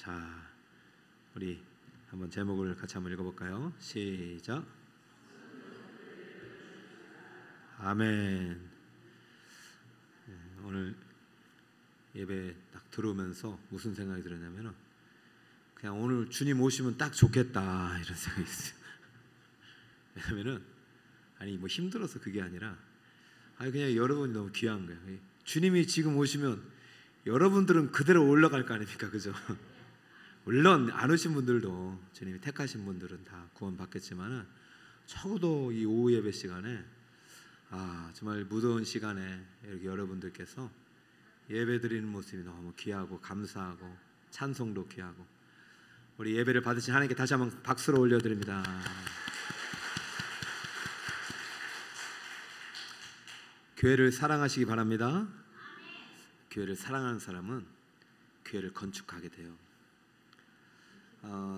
자, 우리 한번 제목을 같이 한번 읽어볼까요? 시작. 아멘. 오늘 예배 딱 들어오면서 무슨 생각이 들었냐면은 그냥 오늘 주님 오시면 딱 좋겠다 이런 생각이 있어요. 왜냐면은 아니 뭐 힘들어서 그게 아니라 그냥 여러분이 너무 귀한 거예요. 주님이 지금 오시면 여러분들은 그대로 올라갈 거 아닙니까, 그죠? 물론 안 오신 분들도 주님이 택하신 분들은 다 구원 받겠지만은 적어도 이 오후 예배 시간에 정말 무더운 시간에 이렇게 여러분들께서 예배 드리는 모습이 너무 귀하고 감사하고 찬송도 귀하고 우리 예배를 받으신 하나님께 다시 한번 박수로 올려드립니다. 교회를 사랑하시기 바랍니다. 교회를 사랑하는 사람은 교회를 건축하게 돼요.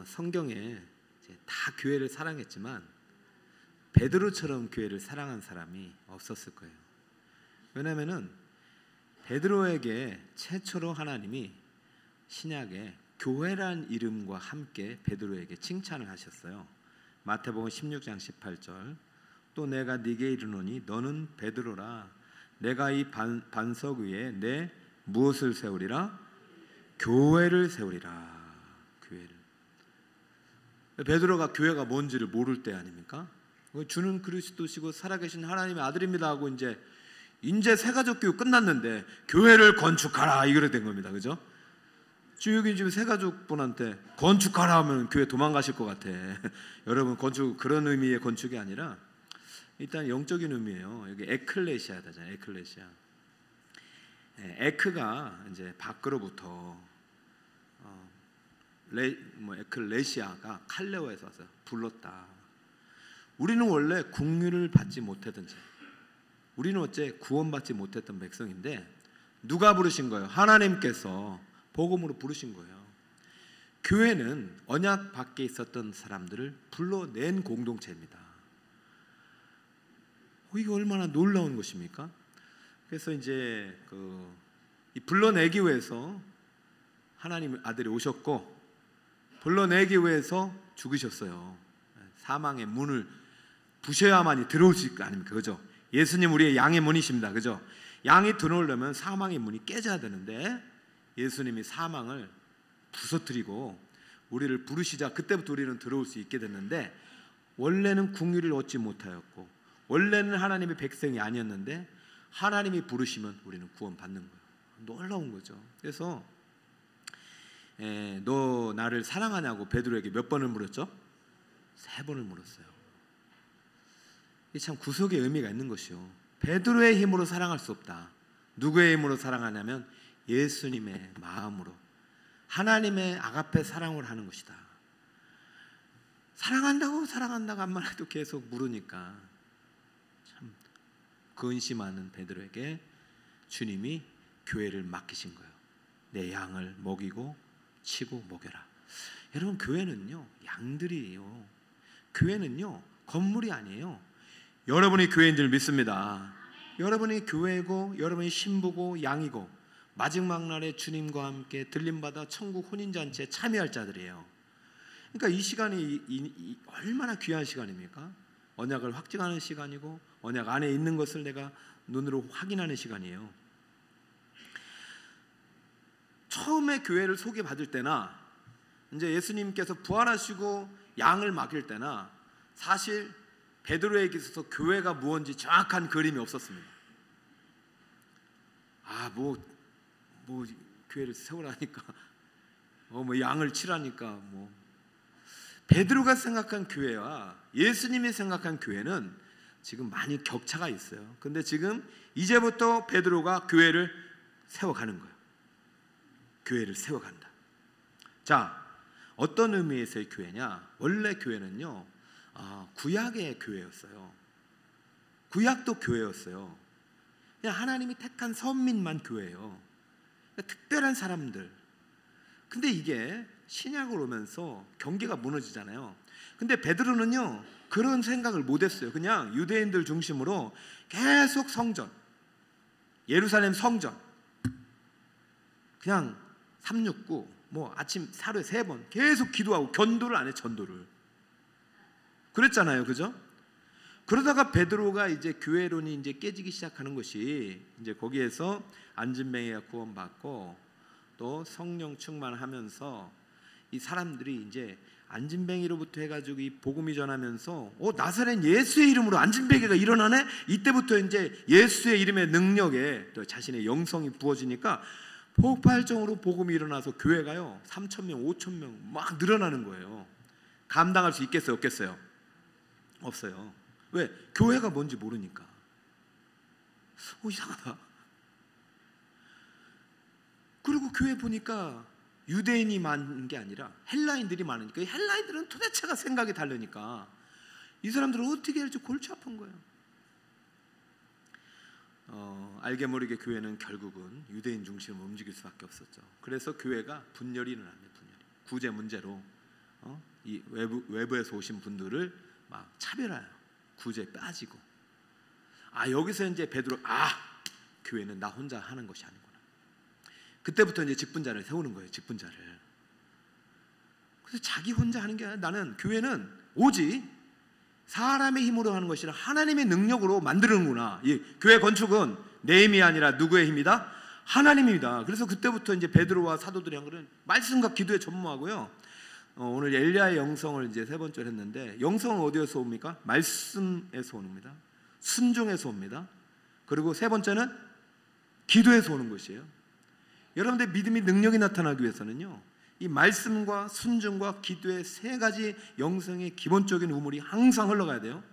성경에 이제 다 교회를 사랑했지만 베드로처럼 교회를 사랑한 사람이 없었을 거예요. 왜냐하면은 베드로에게 최초로 하나님이 신약에 교회란 이름과 함께 베드로에게 칭찬을 하셨어요. 마태복음 16장 18절 또 내가 네게 이르노니 너는 베드로라 내가 이 반석 위에 내 무엇을 세우리라? 교회를 세우리라. 교회를. 베드로가 교회가 뭔지를 모를 때 아닙니까? 주는 그리스도시고 살아계신 하나님의 아들입니다 하고 이제 새가족 교육 끝났는데 교회를 건축하라 이거래 된 겁니다. 그죠? 여기 지금 새가족분한테 건축하라 하면 교회 도망가실 것 같아. 여러분 건축 그런 의미의 건축이 아니라 일단 영적인 의미예요. 여기 에클레시아잖아요. 에클레시아. 에크가 이제 밖으로부터 에클레시아가 칼레오에서 와서 불렀다. 우리는 원래 국류를 받지 못했던 자, 우리는 어째 구원받지 못했던 백성인데 누가 부르신 거예요? 하나님께서 복음으로 부르신 거예요. 교회는 언약 밖에 있었던 사람들을 불러낸 공동체입니다. 이게 얼마나 놀라운 것입니까? 그래서 이제 이 불러내기 위해서 하나님 아들이 오셨고 불러내기 위해서 죽으셨어요. 사망의 문을 부셔야만이 들어올 수 있는 거 아닙니까? 그죠? 예수님 우리의 양의 문이십니다. 그죠? 양이 들어오려면 사망의 문이 깨져야 되는데 예수님이 사망을 부서뜨리고 우리를 부르시자 그때부터 우리는 들어올 수 있게 됐는데 원래는 국류를 얻지 못하였고 원래는 하나님의 백성이 아니었는데 하나님이 부르시면 우리는 구원받는 거예요. 놀라운 거죠. 그래서 너 나를 사랑하냐고 베드로에게 몇 번을 물었죠? 3번을 물었어요. 이게 참 구속의 의미가 있는 것이요. 베드로의 힘으로 사랑할 수 없다. 누구의 힘으로 사랑하냐면 예수님의 마음으로 하나님의 아가페 사랑을 하는 것이다. 사랑한다고 한만 해도 계속 물으니까 참 근심하는 베드로에게 주님이 교회를 맡기신 거예요. 내 양을 먹이고 치고 먹여라. 여러분 교회는요 양들이에요. 교회는요 건물이 아니에요. 여러분이 교회인 줄 믿습니다. 여러분이 교회고 여러분이 신부고 양이고 마지막 날에 주님과 함께 들림받아 천국 혼인잔치에 참여할 자들이에요. 그러니까 이 시간이 얼마나 귀한 시간입니까? 언약을 확증하는 시간이고 언약 안에 있는 것을 내가 눈으로 확인하는 시간이에요. 처음에 교회를 소개받을 때나 이제 예수님께서 부활하시고 양을 맡길 때나 사실 베드로에게 있어서 교회가 무엇인지 정확한 그림이 없었습니다. 뭐 교회를 세우라니까 뭐 양을 치라니까 베드로가 생각한 교회와 예수님이 생각한 교회는 지금 많이 격차가 있어요. 근데 지금 이제부터 베드로가 교회를 세워가는 거예요. 교회를 세워간다. 자, 어떤 의미에서의 교회냐? 원래 교회는요 구약의 교회였어요. 구약도 교회였어요. 그냥 하나님이 택한 선민만 교회예요. 특별한 사람들. 근데 이게 신약으로 오면서 경계가 무너지잖아요. 근데 베드로는요 그런 생각을 못했어요. 그냥 유대인들 중심으로 계속 성전, 예루살렘 성전, 그냥 369 뭐 아침 하루에 3번 계속 기도하고 견도를 안 해, 전도를. 그랬잖아요, 그죠? 그러다가 베드로가 이제 교회론이 이제 깨지기 시작하는 것이, 이제 거기에서 안진뱅이가 구원받고 또 성령 충만하면서 이 사람들이 이제 안진뱅이로부터 해가지고 이 복음이 전하면서 나사렛 예수의 이름으로 안진뱅이가 일어나네. 이때부터 이제 예수의 이름의 능력에 또 자신의 영성이 부어지니까 폭발적으로 복음이 일어나서 교회가요 3,000명, 5,000명 막 늘어나는 거예요. 감당할 수 있겠어요, 없겠어요? 없어요. 왜? 교회가 뭔지 모르니까. 이상하다. 그리고 교회 보니까 유대인이 많은 게 아니라 헬라인들이 많으니까, 헬라인들은 도대체가 생각이 다르니까 이 사람들은 어떻게 할지 골치 아픈 거예요. 알게 모르게 교회는 결국은 유대인 중심으로 움직일 수밖에 없었죠. 그래서 교회가 분열이 일어납니다. 분열이. 구제 문제로 이 외부에서 오신 분들을 막 차별해요. 구제에 빠지고. 여기서 이제 베드로 교회는 나 혼자 하는 것이 아니구나. 그때부터 이제 직분자를 세우는 거예요. 직분자를. 그래서 자기 혼자 하는 게 아니라, 나는 교회는 오직 사람의 힘으로 하는 것이 아니라 하나님의 능력으로 만드는구나. 이 교회 건축은 내 힘이 아니라 누구의 힘이다? 하나님입니다. 그래서 그때부터 이제 베드로와 사도들이 한 거는 말씀과 기도에 전무하고요. 오늘 엘리야의 영성을 이제 3번째로 했는데, 영성은 어디에서 옵니까? 말씀에서 옵니다. 순종에서 옵니다. 그리고 3번째는 기도에서 오는 것이에요. 여러분들 믿음이 능력이 나타나기 위해서는요, 이 말씀과 순종과 기도의 3가지 영성의 기본적인 우물이 항상 흘러가야 돼요.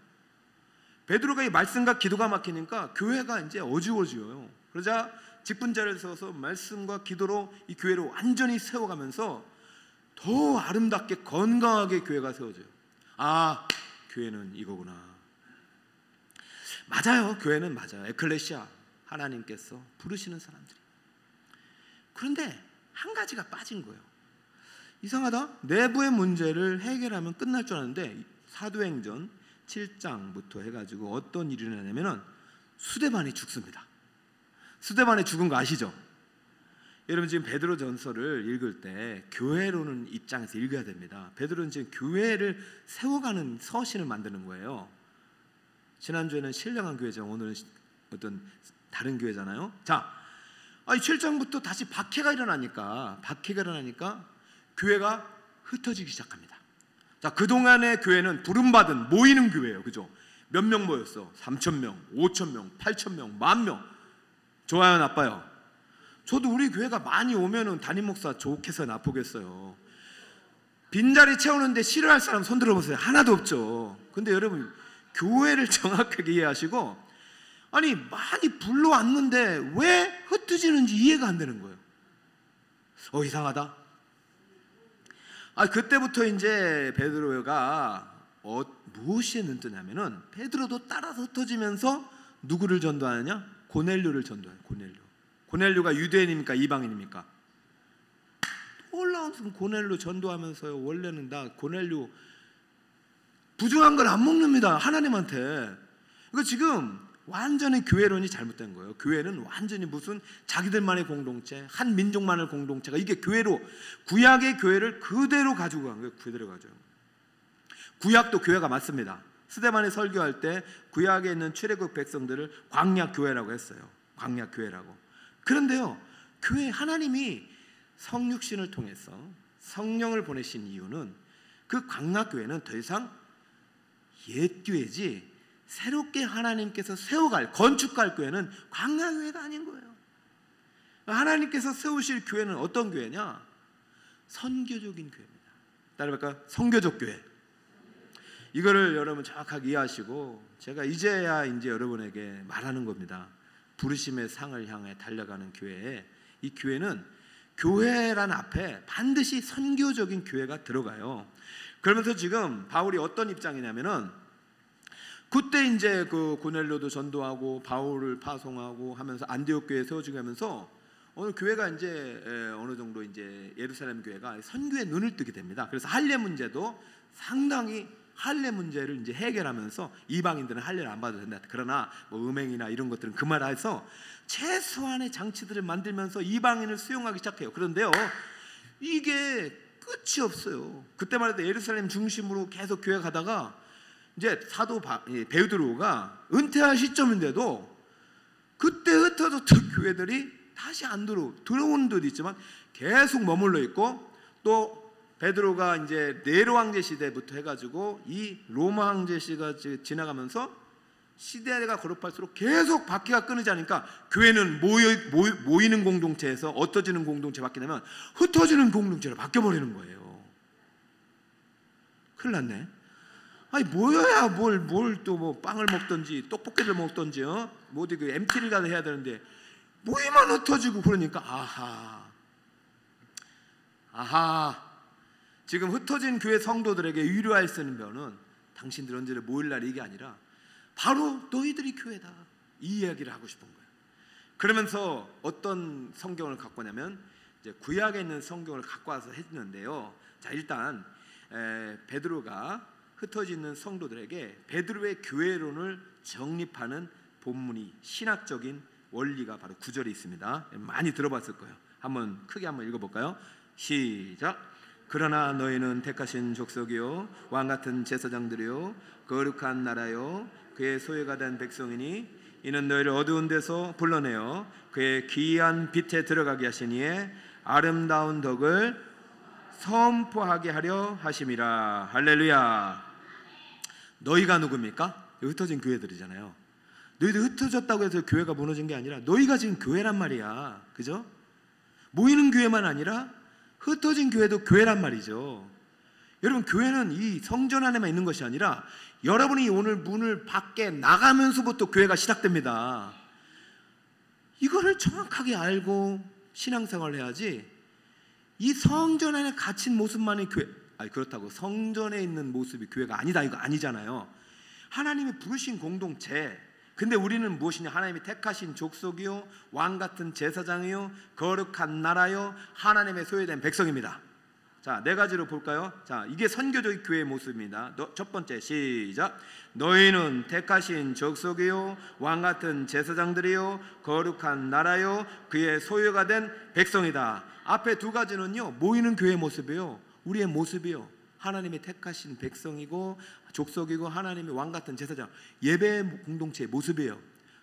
베드로가 이 말씀과 기도가 막히니까 교회가 이제 어지러워져요. 그러자 직분자를 세워서 말씀과 기도로 이 교회를 완전히 세워가면서 더 아름답게 건강하게 교회가 세워져요. 교회는 이거구나. 맞아요. 교회는 맞아요. 에클레시아, 하나님께서 부르시는 사람들이. 그런데 한 가지가 빠진 거예요. 이상하다. 내부의 문제를 해결하면 끝날 줄 알았는데 사도행전 7장부터 해가지고 어떤 일이 일어나냐면은 스데반이 죽습니다. 스데반이 죽은 거 아시죠? 여러분 지금 베드로 전서를 읽을 때 교회로는 입장에서 읽어야 됩니다. 베드로는 지금 교회를 세워가는 서신을 만드는 거예요. 지난주에는 신령한 교회죠. 오늘은 어떤 다른 교회잖아요. 자, 7장부터 다시 박해가 일어나니까 교회가 흩어지기 시작합니다. 자, 그동안의 교회는 부름받은 모이는 교회예요. 그죠? 몇 명 모였어? 3,000명, 5,000명, 8,000명, 10,000명. 좋아요, 나빠요? 저도 우리 교회가 많이 오면은 담임 목사 좋겠어요, 나쁘겠어요? 빈자리 채우는데 싫어할 사람 손 들어보세요. 하나도 없죠. 근데 여러분 교회를 정확하게 이해하시고, 많이 불러왔는데 왜 흩어지는지 이해가 안 되는 거예요. 이상하다. 그때부터 이제 베드로가 무엇이 눈뜨냐면은, 베드로도 따라서 흩어지면서 누구를 전도하느냐? 고넬료를 전도해요. 고넬료가 유대인입니까? 이방인입니까? 올라온 고넬료 전도하면서요. 원래는 나 고넬료 부정한 걸 안 먹습니다. 하나님한테. 이거 지금 완전히 교회론이 잘못된 거예요. 교회는 완전히 무슨 자기들만의 공동체, 한 민족만의 공동체가, 이게 교회로, 구약의 교회를 그대로 가지고 간 거예요. 그대로 가져간 거예요. 구약도 교회가 맞습니다. 스데반이 설교할 때 구약에 있는 출애굽 백성들을 광야교회라고 했어요. 광야교회라고. 그런데요, 교회, 하나님이 성육신을 통해서 성령을 보내신 이유는, 그 광야교회는 더 이상 옛교회지 새롭게 하나님께서 세워갈, 건축할 교회는 광야교회가 아닌 거예요. 하나님께서 세우실 교회는 어떤 교회냐? 선교적인 교회입니다. 따라할까요? 선교적 교회. 이거를 여러분 정확하게 이해하시고, 제가 이제야 이제 여러분에게 말하는 겁니다. 부르심의 상을 향해 달려가는 교회에, 이 교회는, 교회란 앞에 반드시 선교적인 교회가 들어가요. 그러면서 지금 바울이 어떤 입장이냐면은, 그때 이제 그 고넬료도 전도하고 바울을 파송하고 하면서 안디옥 교회 세워지게 하면서 오늘 교회가 이제 어느 정도 이제 예루살렘 교회가 선교에 눈을 뜨게 됩니다. 그래서 할례 문제도 상당히, 할례 문제를 이제 해결하면서 이방인들은 할례를 안 받아도 된다. 그러나 뭐 음행이나 이런 것들은 금하라 해서 최소한의 장치들을 만들면서 이방인을 수용하기 시작해요. 그런데요, 이게 끝이 없어요. 그때만 해도 예루살렘 중심으로 계속 교회 가다가 이제 사도 베드로가 은퇴할 시점인데도 그때 흩어졌던 교회들이 다시 안 들어온 데도 있지만 계속 머물러 있고, 또 베드로가 이제 네로 황제 시대부터 해가지고 이 로마 황제 시대가 지나가면서 시대가 거듭할수록 계속 바퀴가 끊이지 않으니까 교회는 모이는 공동체에서 흩어지는 공동체 바뀌되면 흩어지는 공동체로 바뀌어버리는 거예요. 큰일 났네. 아니 모여야 뭘 또 뭐 빵을 먹든지 떡볶이를 먹든지 뭐 어디 그 MT를 가서 해야 되는데 모이만 흩어지고 그러니까 아하 지금 흩어진 교회 성도들에게 위로할 수 있는 면은 당신들 언제 모일 날이 이게 아니라 바로 너희들이 교회다, 이 이야기를 하고 싶은 거예요. 그러면서 어떤 성경을 갖고 오냐면 이제 구약에 있는 성경을 갖고 와서 해주는데요. 자, 일단 베드로가 흩어지는 성도들에게 베드로의 교회론을 정립하는 본문이 신학적인 원리가 바로 9절에 있습니다. 많이 들어봤을 거예요. 크게 한번 읽어볼까요? 시작. 그러나 너희는 택하신 족속이요 왕같은 제사장들이요 거룩한 나라요 그의 소유가 된 백성이니 이는 너희를 어두운 데서 불러내어 그의 귀한 빛에 들어가게 하시니에 아름다운 덕을 선포하게 하려 하심이라. 할렐루야. 너희가 누굽니까? 흩어진 교회들이잖아요. 너희들 흩어졌다고 해서 교회가 무너진 게 아니라 너희가 지금 교회란 말이야. 그죠? 모이는 교회만 아니라 흩어진 교회도 교회란 말이죠. 여러분, 교회는 이 성전 안에만 있는 것이 아니라 여러분이 오늘 문을 밖에 나가면서부터 교회가 시작됩니다. 이거를 정확하게 알고 신앙생활을 해야지 이 성전 안에 갇힌 모습만이 교회, 그렇다고 성전에 있는 모습이 교회가 아니다 이거 아니잖아요. 하나님이 부르신 공동체. 근데 우리는 무엇이냐? 하나님이 택하신 족속이요 왕같은 제사장이요 거룩한 나라요 하나님의 소유된 백성입니다. 자, 네 가지로 볼까요? 자, 이게 선교적 교회의 모습입니다. 첫 번째, 시작. 너희는 택하신 족속이요 왕같은 제사장들이요 거룩한 나라요 그의 소유가 된 백성이다. 앞에 두 가지는요 모이는 교회의 모습이에요. 우리의 모습이요. 하나님의 택하신 백성이고 족속이고 하나님의 왕같은 제사장, 예배 공동체의 모습이에요.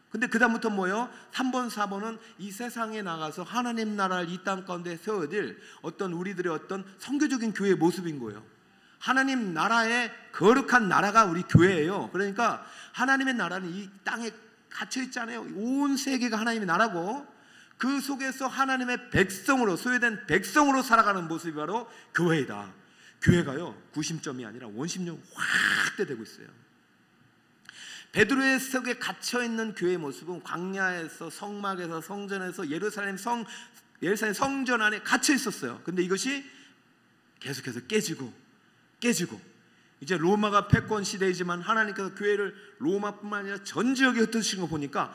근데 그 다음부터 뭐예요? 3번 4번은 이 세상에 나가서 하나님 나라를 이 땅 가운데 세워질 어떤 우리들의 어떤 선교적인 교회의 모습인 거예요. 하나님 나라의 거룩한 나라가 우리 교회예요. 그러니까 하나님의 나라는 이 땅에 갇혀 있잖아요. 온 세계가 하나님의 나라고 그 속에서 하나님의 백성으로 소유된 백성으로 살아가는 모습이 바로 교회이다. 교회가요 구심점이 아니라 원심점 확대되고 있어요. 베드로의 속에 갇혀있는 교회의 모습은 광야에서 성막에서 성전에서 예루살렘 성전 안에 갇혀 있었어요. 근데 이것이 계속해서 깨지고 이제 로마가 패권 시대이지만 하나님께서 교회를 로마뿐만 아니라 전 지역에 흩어지신 거 보니까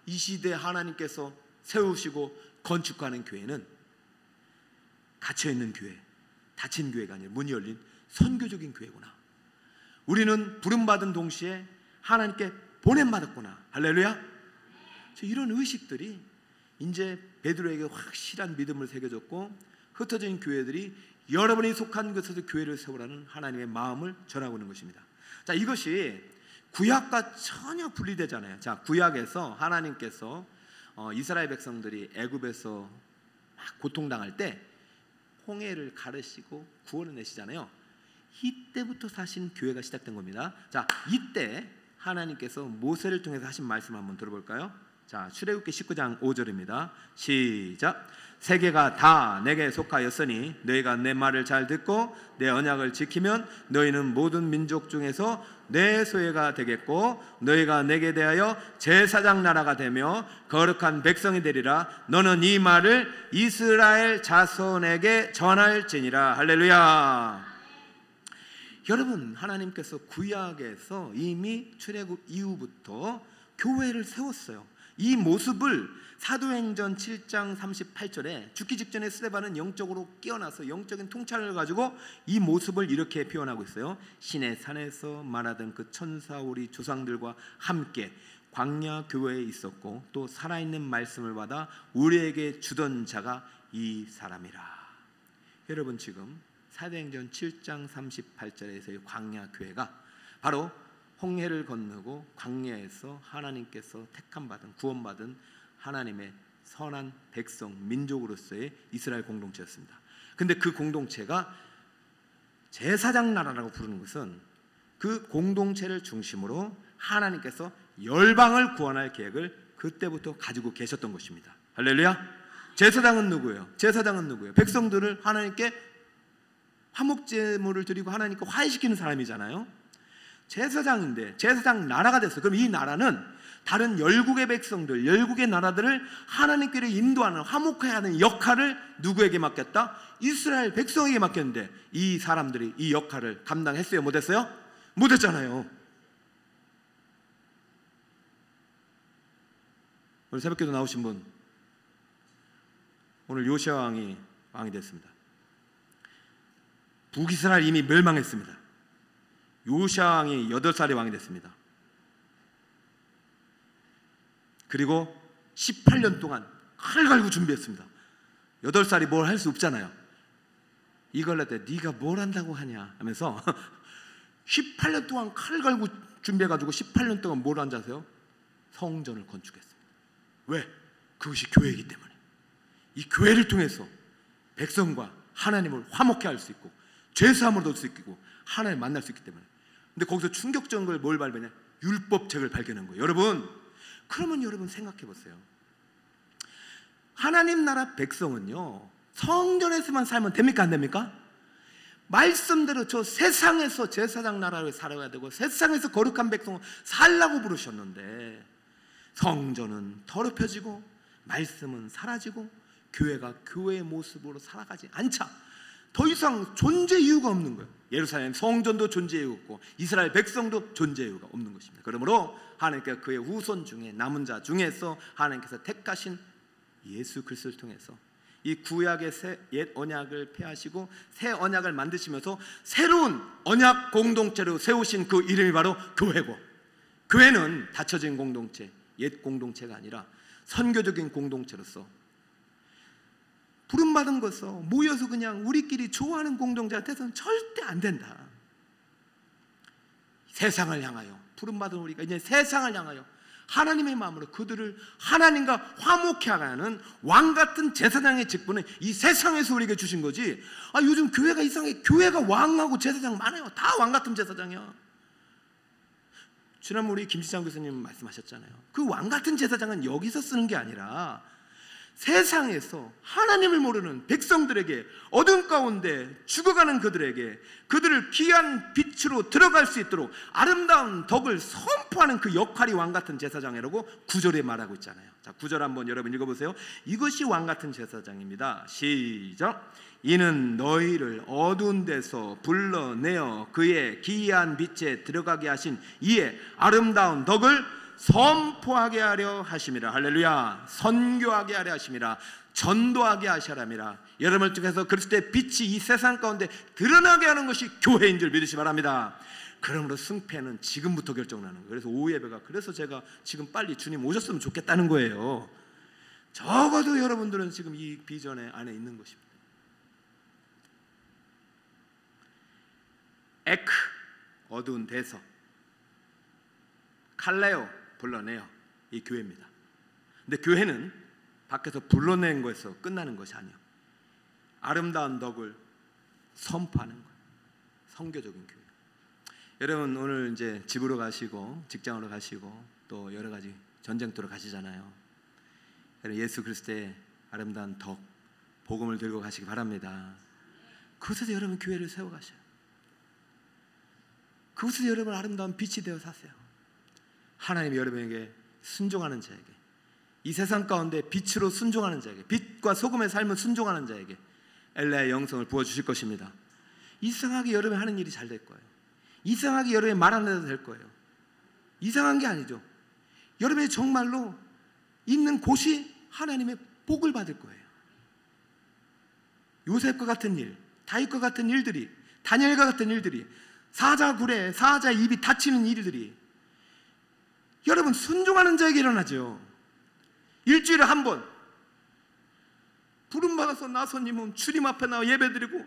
이 시대에 하나님께서 세우시고 건축하는 교회는 갇혀있는 교회, 닫힌 교회가 아니라 문이 열린 선교적인 교회구나. 우리는 부름받은 동시에 하나님께 보냄받았구나. 할렐루야. 이런 의식들이 이제 베드로에게 확실한 믿음을 새겨줬고 흩어진 교회들이 여러분이 속한 곳에서 교회를 세우라는 하나님의 마음을 전하고 있는 것입니다. 자, 이것이 구약과 전혀 분리되잖아요. 자, 구약에서 하나님께서 이스라엘 백성들이 애굽에서 막 고통당할 때 홍해를 가르시고 구원을 내시잖아요. 이때부터 사실 교회가 시작된 겁니다. 자, 이때 하나님께서 모세를 통해서 하신 말씀 한번 들어볼까요? 자, 출애굽기 19장 5절입니다. 시작. 세계가 다 내게 속하였으니 너희가 내 말을 잘 듣고 내 언약을 지키면 너희는 모든 민족 중에서 내 소유가 되겠고 너희가 내게 대하여 제사장 나라가 되며 거룩한 백성이 되리라. 너는 이 말을 이스라엘 자손에게 전할지니라. 할렐루야. 여러분, 하나님께서 구약에서 이미 출애굽 이후부터 교회를 세웠어요. 이 모습을 사도행전 7장 38절에 죽기 직전에 스데반은 영적으로 깨어나서 영적인 통찰을 가지고 이 모습을 이렇게 표현하고 있어요. 신의 산에서 말하던 그 천사 우리 조상들과 함께 광야 교회에 있었고 또 살아있는 말씀을 받아 우리에게 주던 자가 이 사람이라. 여러분 지금 사도행전 7장 38절에서의 광야 교회가 바로 홍해를 건너고 광야에서 하나님께서 택함받은 구원받은 하나님의 선한 백성 민족으로서의 이스라엘 공동체였습니다. 근데 그 공동체가 제사장 나라라고 부르는 것은 그 공동체를 중심으로 하나님께서 열방을 구원할 계획을 그때부터 가지고 계셨던 것입니다. 할렐루야. 제사장은 누구예요? 제사장은 누구예요? 백성들을 하나님께 화목제물을 드리고 하나님께 화해시키는 사람이잖아요. 제사장인데 제사장 나라가 됐어요. 그럼 이 나라는 다른 열국의 백성들, 열국의 나라들을 하나님께로 인도하는, 화목해야 하는 역할을 누구에게 맡겼다? 이스라엘 백성에게 맡겼는데 이 사람들이 이 역할을 감당했어요? 못했어요? 못했잖아요. 오늘 새벽기도 나오신 분, 오늘 요시아 왕이 됐습니다. 북이스라엘 이미 멸망했습니다. 요시아 왕이 8살에 왕이 됐습니다. 그리고 18년 동안 칼 갈고 준비했습니다. 8살이 뭘 할 수 없잖아요. 이걸 할 때 네가 뭘 한다고 하냐 하면서 18년 동안 칼 갈고 준비해가지고 18년 동안 뭘 앉아서요? 성전을 건축했습니다. 왜? 그것이 교회이기 때문에. 이 교회를 통해서 백성과 하나님을 화목케 할 수 있고 죄사함을 얻을 수 있고 하나님 만날 수 있기 때문에. 근데 거기서 충격적인 걸 뭘 발견해? 율법책을 발견한 거예요. 여러분, 그러면 여러분 생각해 보세요. 하나님 나라 백성은요, 성전에서만 살면 됩니까? 안 됩니까? 말씀대로 저 세상에서 제사장 나라를 살아야 되고 세상에서 거룩한 백성을 살라고 부르셨는데 성전은 더럽혀지고 말씀은 사라지고 교회가 교회의 모습으로 살아가지 않자 더 이상 존재 이유가 없는 거예요. 예루살렘 성전도 존재 이유가 없고 이스라엘 백성도 존재 이유가 없는 것입니다. 그러므로 하나님께서 그의 후손 중에 남은 자 중에서 하나님께서 택하신 예수 그리스도를 통해서 이 구약의 옛 언약을 폐하시고 새 언약을 만드시면서 새로운 언약 공동체로 세우신 그 이름이 바로 교회고, 교회는 닫혀진 공동체, 옛 공동체가 아니라 선교적인 공동체로서 부름받은 것서 모여서 그냥 우리끼리 좋아하는 공동체가 돼서는 절대 안 된다. 세상을 향하여 부름받은 우리가 이제 세상을 향하여 하나님의 마음으로 그들을 하나님과 화목케 하는 왕같은 제사장의 직분은 이 세상에서 우리에게 주신 거지. 요즘 교회가 이상해. 교회가 왕하고 제사장 많아요. 다 왕같은 제사장이야. 지난번 우리 김지장 교수님 말씀하셨잖아요. 그 왕같은 제사장은 여기서 쓰는 게 아니라 세상에서 하나님을 모르는 백성들에게, 어둠 가운데 죽어가는 그들에게 그들을 귀한 빛으로 들어갈 수 있도록 아름다운 덕을 선포하는 그 역할이 왕같은 제사장이라고 9절에 말하고 있잖아요. 자, 9절 한번 여러분 읽어보세요. 이것이 왕같은 제사장입니다. 시작. 이는 너희를 어두운 데서 불러내어 그의 기이한 빛에 들어가게 하신 이의 아름다운 덕을 선포하게 하려 하심이라. 할렐루야. 선교하게 하려 하심이라. 전도하게 하시라미라. 여러분을 통해서 그리스도의 빛이 이 세상 가운데 드러나게 하는 것이 교회인 줄 믿으시 바랍니다. 그러므로 승패는 지금부터 결정나는 거예요. 그래서 오후 예배가, 그래서 제가 지금 빨리 주님 오셨으면 좋겠다는 거예요. 적어도 여러분들은 지금 이 비전의 안에 있는 것입니다. 에크, 어두운 데서, 칼레오, 불러내요. 이 교회입니다. 근데 교회는 밖에서 불러낸 거에서 끝나는 것이 아니에요. 아름다운 덕을 선포하는 거예요. 선교적인 교회. 여러분 오늘 이제 집으로 가시고 직장으로 가시고 또 여러 가지 전쟁터로 가시잖아요. 예수 그리스도의 아름다운 덕, 복음을 들고 가시기 바랍니다. 그곳에서 여러분 교회를 세워가셔요. 그곳에서 여러분 아름다운 빛이 되어 사세요. 하나님이 여러분에게 순종하는 자에게, 이 세상 가운데 빛으로 순종하는 자에게, 빛과 소금의 삶을 순종하는 자에게 엘라의 영성을 부어주실 것입니다. 이상하게 여러분이 하는 일이 잘 될 거예요. 이상하게 여러분이 말 안 해도 될 거예요. 이상한 게 아니죠. 여러분이 정말로 있는 곳이 하나님의 복을 받을 거예요. 요셉과 같은 일, 다윗과 같은 일들이, 다니엘과 같은 일들이, 사자 굴에 사자 입이 닫히는 일들이 여러분 순종하는 자에게 일어나죠. 일주일에 한 번 부름받아서 나선 이몸 주님 앞에 나와 예배드리고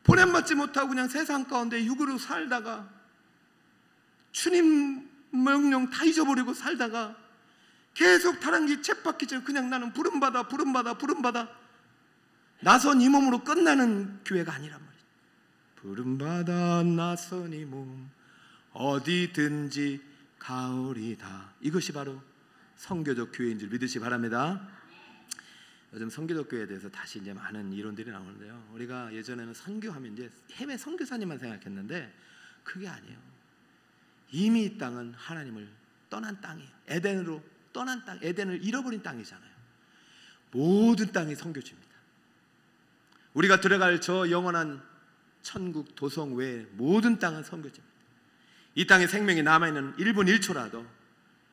보냄받지 못하고 그냥 세상 가운데 육으로 살다가 주님 명령 다 잊어버리고 살다가 계속 다랑기 쳇바퀴처럼 그냥 나는 부름받아 나선 이 몸으로 끝나는 교회가 아니란 말이죠. 부름받아 나선 이 몸 어디든지 가오리다. 이것이 바로 선교적 교회인 줄 믿으시 바랍니다. 요즘 선교적 교회에 대해서 다시 이제 많은 이론들이 나오는데요. 우리가 예전에는 선교하면 이제 해외 선교사님만 생각했는데 그게 아니에요. 이미 이 땅은 하나님을 떠난 땅이에요. 에덴으로 떠난 땅, 에덴을 잃어버린 땅이잖아요. 모든 땅이 선교지입니다. 우리가 들어갈 저 영원한 천국 도성 외에 모든 땅은 선교지입니다. 이 땅에 생명이 남아있는 1분 1초라도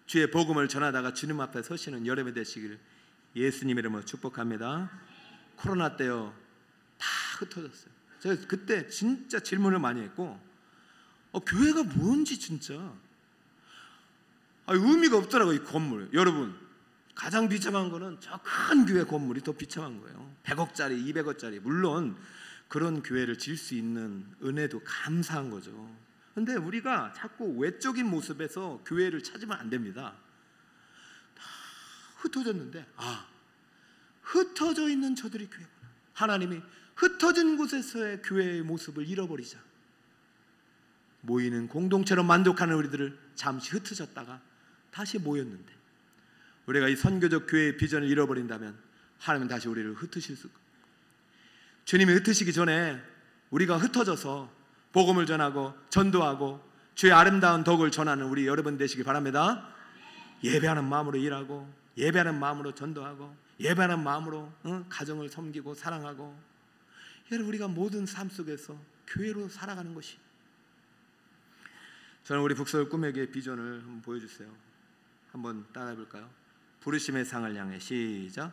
주의 복음을 전하다가 주님 앞에 서시는 여러분이 되시기를 예수님 이름으로 축복합니다. 코로나 때요 다 흩어졌어요. 제가 그때 진짜 질문을 많이 했고 교회가 뭔지 진짜 의미가 없더라고요. 이 건물. 여러분 가장 비참한 거는 저 큰 교회 건물이 더 비참한 거예요. 100억짜리 200억짜리 물론 그런 교회를 지을 수 있는 은혜도 감사한 거죠. 그런데 우리가 자꾸 외적인 모습에서 교회를 찾으면 안 됩니다. 다 흩어졌는데 흩어져 있는 저들이 교회구나. 하나님이 흩어진 곳에서의 교회의 모습을 잃어버리자. 모이는 공동체로 만족하는 우리들을 잠시 흩어졌다가 다시 모였는데 우리가 이 선교적 교회의 비전을 잃어버린다면 하나님은 다시 우리를 흩으실 수 있고 주님이 흩으시기 전에 우리가 흩어져서 복음을 전하고 전도하고 주의 아름다운 덕을 전하는 우리 여러분 되시기 바랍니다. 예배하는 마음으로 일하고 예배하는 마음으로 전도하고 예배하는 마음으로 가정을 섬기고 사랑하고 여러분 우리가 모든 삶 속에서 교회로 살아가는 것이 저는 우리 북서울 꿈에게 비전을 한번 보여주세요. 한번 따라해 볼까요? 부르심의 상을 향해 시작.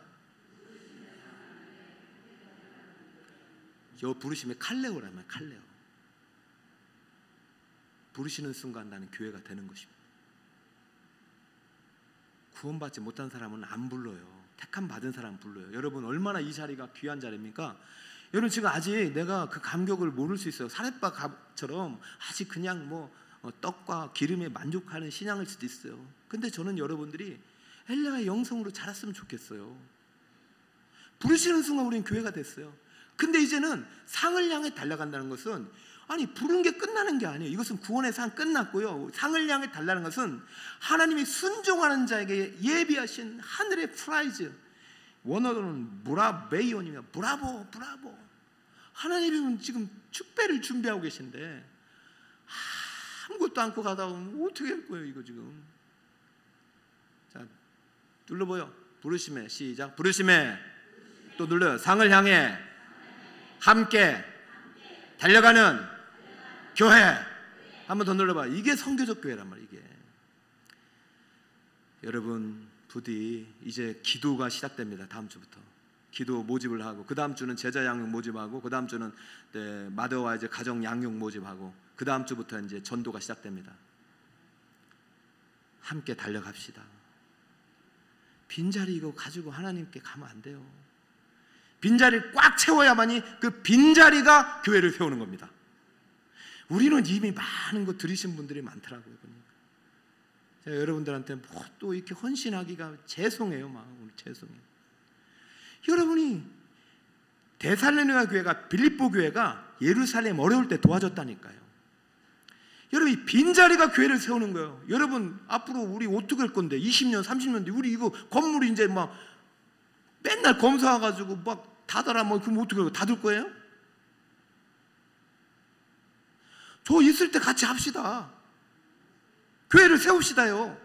요 부르심의 칼레오라면 칼레오. 부르시는 순간 나는 교회가 되는 것입니다. 구원받지 못한 사람은 안 불러요. 택함 받은 사람은 불러요. 여러분 얼마나 이 자리가 귀한 자리입니까? 여러분 지금 아직 내가 그 감격을 모를 수 있어요. 사렙바처럼 아직 그냥 떡과 기름에 만족하는 신앙일 수도 있어요. 근데 저는 여러분들이 엘리야의 영성으로 자랐으면 좋겠어요. 부르시는 순간 우리는 교회가 됐어요. 근데 이제는 상을 향해 달려간다는 것은 부른 게 끝나는 게 아니에요. 이것은 구원의 상 끝났고요. 상을 향해 달라는 것은 하나님이 순종하는 자에게 예비하신 하늘의 프라이즈. 원어로는 브라베이온이며 브라보. 하나님은 지금 축배를 준비하고 계신데 아무것도 않고 가다 보면 어떻게 할 거예요 이거 지금. 자 눌러보여. 부르심에 시작. 부르심에 또 눌러요. 상을 향해 함께 달려가는 교회. 한번 더 눌러봐. 이게 선교적 교회란 말이에요. 이게. 여러분 부디 이제 기도가 시작됩니다. 다음 주부터 기도 모집을 하고 그 다음 주는 제자 양육 모집하고 그 다음 주는 마더와 이제 가정 양육 모집하고 그 다음 주부터 이제 전도가 시작됩니다. 함께 달려갑시다. 빈자리 이거 가지고 하나님께 가면 안 돼요. 빈자리를 꽉 채워야만이 그 빈자리가 교회를 세우는 겁니다. 우리는 이미 많은 거 들으신 분들이 많더라고요. 제가 여러분들한테 또 이렇게 헌신하기가 죄송해요. 마음으로 죄송해요. 여러분이 데살로니가 교회가 빌립보 교회가 예루살렘 어려울 때 도와줬다니까요. 여러분 이 빈자리가 교회를 세우는 거예요. 여러분 앞으로 우리 어떻게 할 건데 20년 30년 뒤 우리 이거 건물이 이제 맨날 검사 와가지고 닫아라 그럼 어떻게 해요? 닫을 거예요? 저 있을 때 같이 합시다. 교회를 세웁시다요.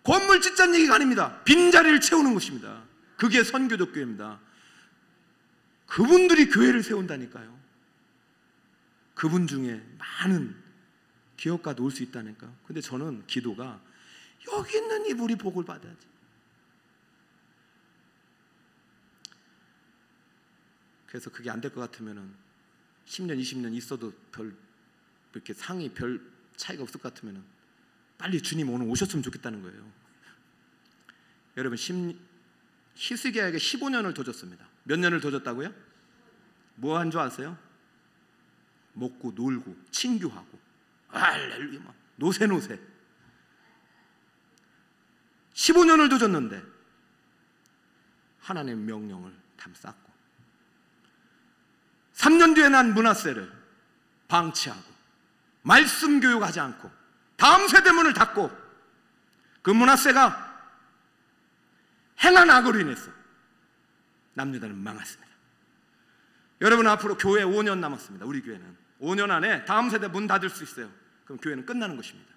건물 짓자는 얘기가 아닙니다. 빈자리를 채우는 것입니다. 그게 선교적 교회입니다. 그분들이 교회를 세운다니까요. 그분 중에 많은 기업가도 올 수 있다니까요. 근데 저는 기도가 여기 있는 이불이 복을 받아야지. 그래서 그게 안 될 것 같으면은 10년 20년 있어도 이렇게 상이 별 차이가 없을 것 같으면은 빨리 주님 오늘 오셨으면 좋겠다는 거예요. 여러분 히스기야에게 15년을 더 줬습니다. 몇 년을 더 줬다고요? 뭐 한 줄 아세요? 먹고 놀고 친교하고 할렐루야 노세 15년을 더 줬는데 하나님의 명령을 담쌌고 3년 뒤에 난 므낫세를 방치하고 말씀 교육하지 않고 다음 세대 문을 닫고 그 므낫세가 행한 악으로 인해서 남유다는 망했습니다. 여러분 앞으로 교회 5년 남았습니다. 우리 교회는 5년 안에 다음 세대 문 닫을 수 있어요. 그럼 교회는 끝나는 것입니다.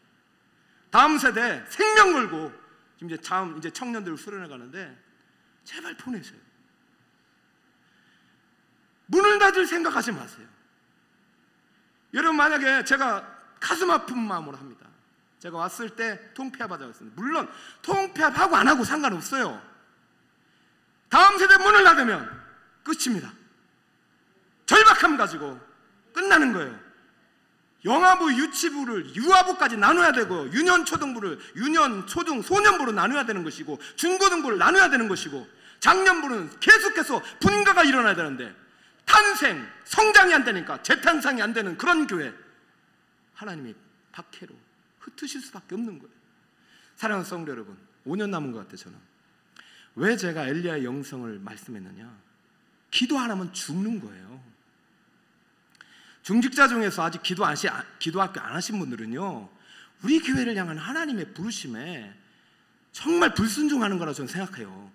다음 세대 생명 걸고 지금 이제 청년들을 수련해 가는데 제발 보내세요. 문을 닫을 생각하지 마세요. 여러분 만약에 제가 가슴 아픈 마음으로 합니다. 제가 왔을 때 통폐합하자고 했습니다. 물론 통폐합하고 안 하고 상관없어요. 다음 세대 문을 닫으면 끝입니다. 절박함 가지고 끝나는 거예요. 영아부, 유치부를 유아부까지 나눠야 되고 유년 초등부를 유년, 초등, 소년부로 나눠야 되는 것이고 중고등부를 나눠야 되는 것이고 장년부는 계속해서 분가가 일어나야 되는데 탄생, 성장이 안 되니까 재탄생이 안 되는 그런 교회 하나님이 박해로 흩으실 수밖에 없는 거예요. 사랑하는 성도 여러분, 5년 남은 것 같아요. 저는 왜 제가 엘리야의 영성을 말씀했느냐, 기도 안 하면 죽는 거예요. 중직자 중에서 아직 기도학교 안 하신 분들은요, 우리 교회를 향한 하나님의 부르심에 정말 불순종하는 거라고 저는 생각해요.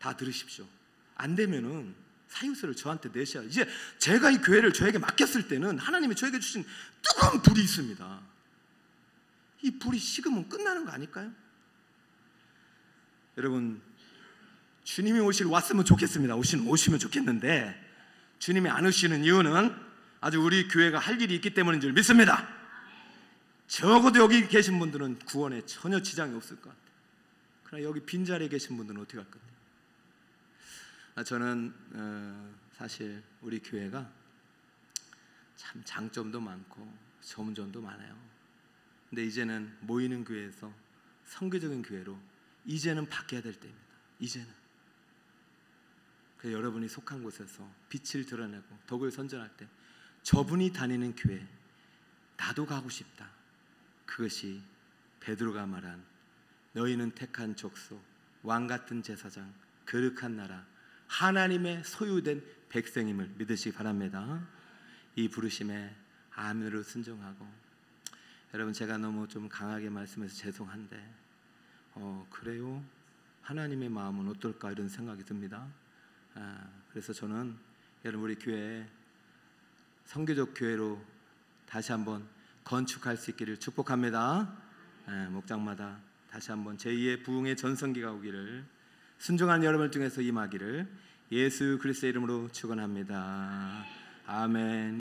다 들으십시오. 안 되면은 사유서를 저한테 내셔야, 이제 제가 이 교회를 저에게 맡겼을 때는 하나님이 저에게 주신 뜨거운 불이 있습니다. 이 불이 식으면 끝나는 거 아닐까요? 여러분, 주님이 왔으면 좋겠습니다. 오시면 좋겠는데 주님이 안 오시는 이유는 아주 우리 교회가 할 일이 있기 때문인 줄 믿습니다. 적어도 여기 계신 분들은 구원에 전혀 지장이 없을 것 같아요. 그러나 여기 빈자리에 계신 분들은 어떻게 할 건데? 저는 사실 우리 교회가 참 장점도 많고 점점도 많아요. 근데 이제는 모이는 교회에서 선교적인 교회로 이제는 바뀌어야 될 때입니다. 이제는 그래서 여러분이 속한 곳에서 빛을 드러내고 덕을 선전할 때 저분이 다니는 교회 나도 가고 싶다. 그것이 베드로가 말한 너희는 택한 족속, 왕같은 제사장, 거룩한 나라, 하나님의 소유된 백성임을 믿으시기 바랍니다. 이 부르심에 아멘으로 순종하고, 여러분 제가 너무 좀 강하게 말씀해서 죄송한데 그래요? 하나님의 마음은 어떨까 이런 생각이 듭니다. 그래서 저는 여러분 우리 교회 선교적 교회로 다시 한번 건축할 수 있기를 축복합니다. 목장마다 다시 한번 제2의 부흥의 전성기가 오기를, 순종하는 여러분을 통해서 임하기를 예수 그리스도의 이름으로 축원합니다. 아멘.